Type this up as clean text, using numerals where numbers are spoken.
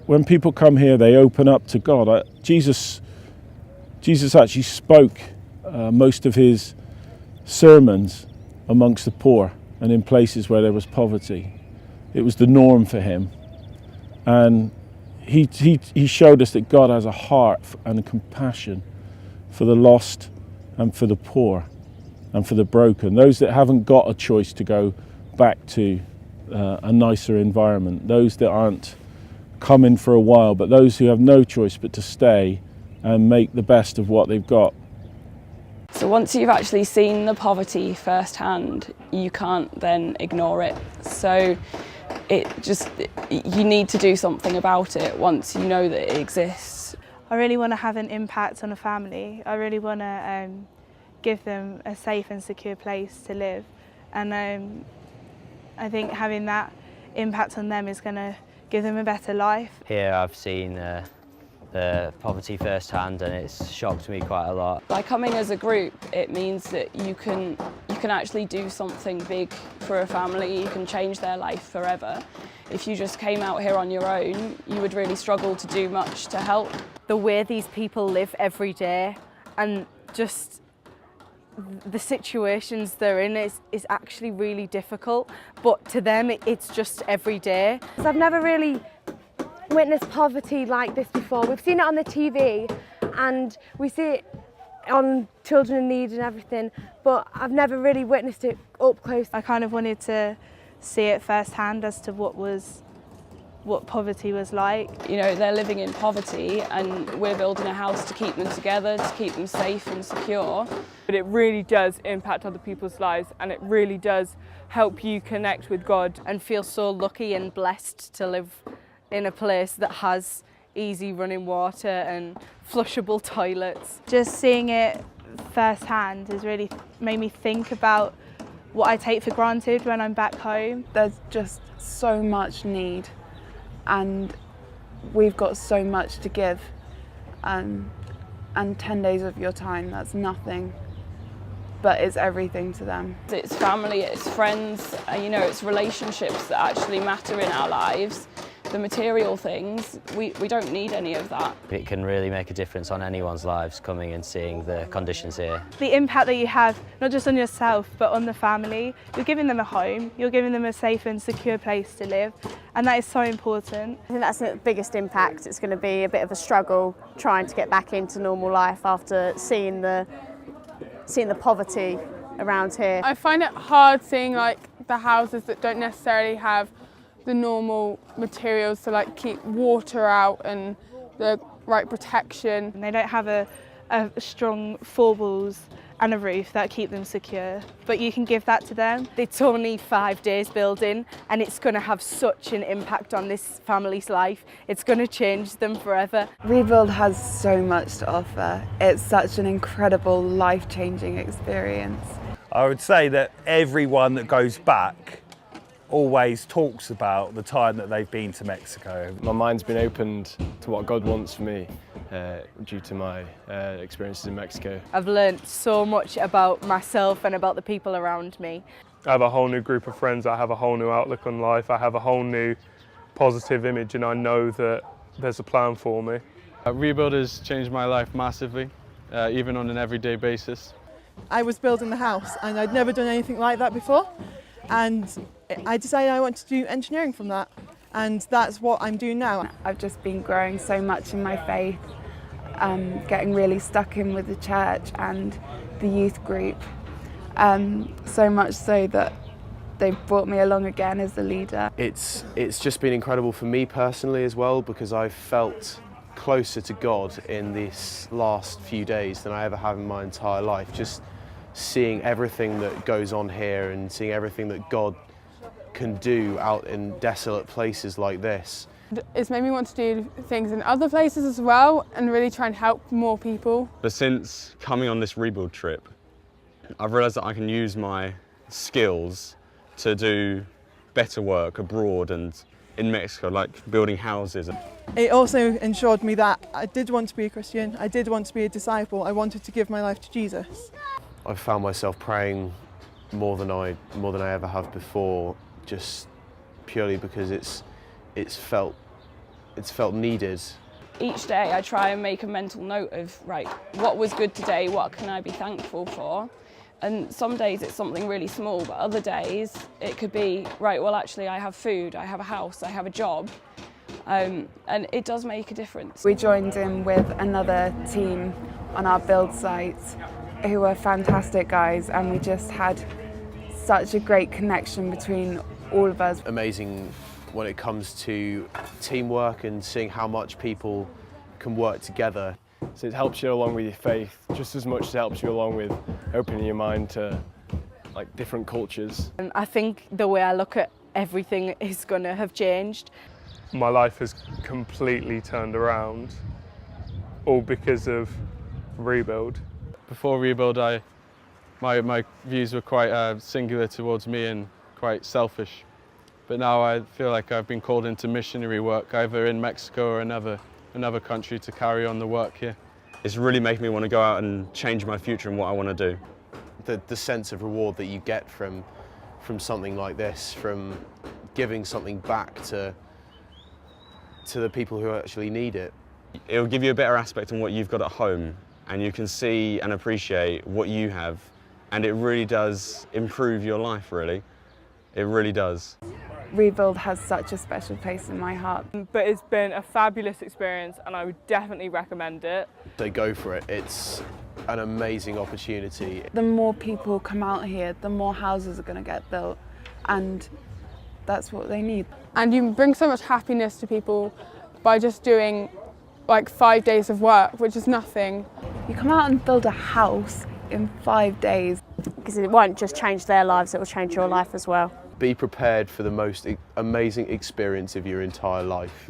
when people come here, they open up to God. Jesus actually spoke most of his sermons amongst the poor and in places where there was poverty. It was the norm for him. And he showed us that God has a heart and a compassion for the lost and for the poor and for the broken, those that haven't got a choice to go back to a nicer environment, those that aren't coming for a while, but those who have no choice but to stay and make the best of what they've got. So once you've actually seen the poverty firsthand, you can't then ignore it. So you need to do something about it once you know that it exists. I really want to have an impact on a family. I really want to give them a safe and secure place to live. And I think having that impact on them is going to give them a better life. Here I've seen the poverty firsthand, and it's shocked me quite a lot. By coming as a group, it means that you can actually do something big for a family. You can change their life forever. If you just came out here on your own, you would really struggle to do much to help. The way these people live every day and just the situations they're in is actually really difficult, but to them it's just every day. So I've never really witnessed poverty like this before. We've seen it on the TV and we see it on Children in Need and everything, but I've never really witnessed it up close. I kind of wanted to see it firsthand as to what poverty was like. You know, they're living in poverty and we're building a house to keep them together, to keep them safe and secure. But it really does impact other people's lives, and it really does help you connect with God. And feel so lucky and blessed to live in a place that has easy running water and flushable toilets. Just seeing it firsthand has really made me think about what I take for granted when I'm back home. There's just so much need, and we've got so much to give, and 10 days of your time, that's nothing, but it's everything to them. It's family, it's friends, you know, it's relationships that actually matter in our lives. The material things, we don't need any of that. It can really make a difference on anyone's lives, coming and seeing the conditions here. The impact that you have, not just on yourself, but on the family. You're giving them a home, you're giving them a safe and secure place to live, and that is so important. I think that's the biggest impact. It's going to be a bit of a struggle trying to get back into normal life after seeing the poverty around here. I find it hard seeing like the houses that don't necessarily have the normal materials to like keep water out and the right protection. And they don't have a strong four walls and a roof that keep them secure, but you can give that to them. It's only 5 days building and it's going to have such an impact on this family's life. It's going to change them forever. ReBuild has so much to offer. It's such an incredible, life-changing experience. I would say that everyone that goes back always talks about the time that they've been to Mexico. My mind's been opened to what God wants for me due to my experiences in Mexico. I've learnt so much about myself and about the people around me. I have a whole new group of friends, I have a whole new outlook on life, I have a whole new positive image, and I know that there's a plan for me. ReBuild has changed my life massively, even on an everyday basis. I was building the house and I'd never done anything like that before, and I decided I wanted to do engineering from that, and that's what I'm doing now. I've just been growing so much in my faith, getting really stuck in with the church and the youth group, so much so that they've brought me along again as the leader. It's just been incredible for me personally as well, because I've felt closer to God in these last few days than I ever have in my entire life. Just seeing everything that goes on here and seeing everything that God can do out in desolate places like this. It's made me want to do things in other places as well and really try and help more people. But since coming on this ReBuild trip, I've realised that I can use my skills to do better work abroad and in Mexico, like building houses. It also ensured me that I did want to be a Christian, I did want to be a disciple, I wanted to give my life to Jesus. I've found myself praying more than I ever have before, just purely because it's felt it's felt needed. Each day I try and make a mental note of, right, what was good today, what can I be thankful for? And some days it's something really small, but other days it could be, right, well actually I have food, I have a house, I have a job, and it does make a difference. We joined in with another team on our build site who were fantastic guys, and we just had such a great connection between all of us. Amazing when it comes to teamwork and seeing how much people can work together. So it helps you along with your faith just as much as it helps you along with opening your mind to like different cultures. And I think the way I look at everything is going to have changed. My life has completely turned around, all because of ReBuild. Before ReBuild, my views were quite singular towards me and quite selfish. But now I feel like I've been called into missionary work, either in Mexico or another country, to carry on the work here. It's really making me want to go out and change my future and what I want to do. The sense of reward that you get from something like this, from giving something back to the people who actually need it. It'll give you a better aspect on what you've got at home, and you can see and appreciate what you have, and it really does improve your life, really. It really does. ReBuild has such a special place in my heart. But it's been a fabulous experience and I would definitely recommend it. So go for it. It's an amazing opportunity. The more people come out here, the more houses are going to get built, and that's what they need. And you bring so much happiness to people by just doing like 5 days of work, which is nothing. You come out and build a house in 5 days. Because it won't just change their lives, it will change your life as well. Be prepared for the most amazing experience of your entire life.